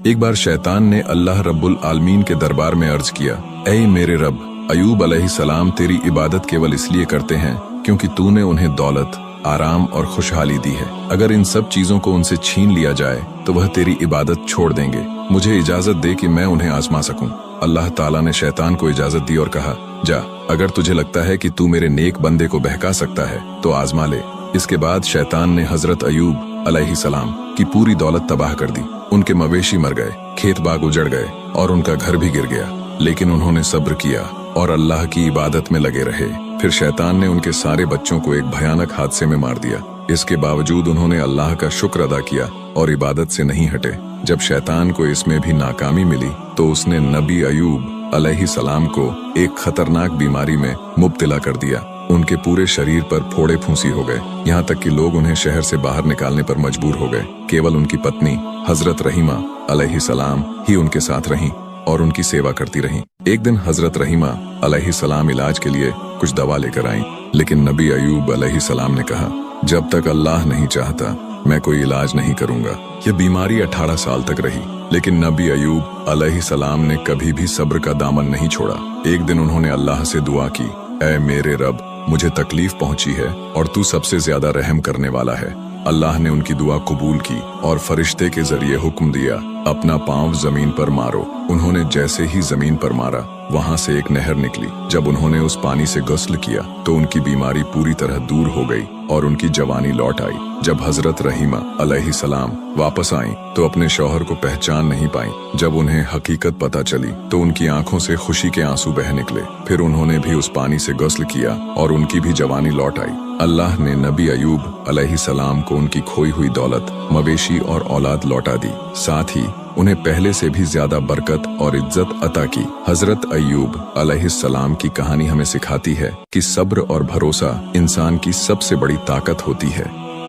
एक बार शैतान ने अल्लाह रब्बुल आलमीन के दरबार में अर्ज किया, ऐ मेरे रब, अयूब अलैहिस्सलाम तेरी इबादत केवल इसलिए करते हैं क्योंकि तूने उन्हें दौलत, आराम और खुशहाली दी है। अगर इन सब चीजों को उनसे छीन लिया जाए तो वह तेरी इबादत छोड़ देंगे। मुझे इजाजत दे कि मैं उन्हें आजमा सकूं। अल्लाह ताला ने शैतान को इजाजत दी और कहा, जा, अगर तुझे लगता है कि तू मेरे नेक बंदे को बहका सकता है तो आजमा ले। इसके बाद शैतान ने हजरत अयूब अलैहिस्सलाम की पूरी दौलत तबाह कर दी। उनके मवेशी मर गए, खेत बाग उजड़ गए और उनका घर भी गिर गया, लेकिन उन्होंने सब्र किया और अल्लाह की इबादत में लगे रहे। फिर शैतान ने उनके सारे बच्चों को एक भयानक हादसे में मार दिया। इसके बावजूद उन्होंने अल्लाह का शुक्र अदा किया और इबादत से नहीं हटे। जब शैतान को इसमें भी नाकामी मिली तो उसने नबी अयूब अलैहिस्सलाम को एक खतरनाक बीमारी में मुब्तला कर दिया। उनके पूरे शरीर पर फोड़े फूंसी हो गए, यहाँ तक कि लोग उन्हें शहर से बाहर निकालने पर मजबूर हो गए। केवल उनकी पत्नी हजरत रहीमा अलैहिस्सलाम ही उनके साथ रहीं और उनकी सेवा करती रहीं। एक दिन हजरत रहीमा अलैहिस्सलाम इलाज के लिए कुछ दवा लेकर आईं, लेकिन नबी अयूब अलैहिस्सलाम ने कहा, जब तक अल्लाह नहीं चाहता मैं कोई इलाज नहीं करूंगा। यह बीमारी 18 साल तक रही, लेकिन नबी अयूब अलैहिस्सलाम ने कभी भी सब्र का दामन नहीं छोड़ा। एक दिन उन्होंने अल्लाह से दुआ की, ऐ मेरे रब, मुझे तकलीफ पहुंची है और तू सबसे ज्यादा रहम करने वाला है। अल्लाह ने उनकी दुआ कबूल की और फरिश्ते के जरिए हुक्म दिया, अपना पांव जमीन पर मारो। उन्होंने जैसे ही जमीन पर मारा, वहां से एक नहर निकली। जब उन्होंने उस पानी से गुस्ल किया तो उनकी बीमारी पूरी तरह दूर हो गई और उनकी जवानी लौट आई। जब हजरत रहीमा अलैहिस्सलाम वापस आईं तो अपने शौहर को पहचान नहीं पाईं। जब उन्हें हकीकत पता चली तो उनकी आंखों से खुशी के आंसू बह निकले। फिर उन्होंने भी उस पानी से गुस्ल किया और उनकी भी जवानी लौट आई। अल्लाह ने नबी अयूब अलैहिस्सलाम को उनकी खोई हुई दौलत, मवेशी और औलाद लौटा दी। साथ ही उन्हें पहले से भी ज्यादा बरकत और इज्जत अता की। हजरत अयूब अलैहिस्सलाम की कहानी हमें सिखाती है कि सब्र और भरोसा इंसान की सबसे बड़ी ताकत होती है।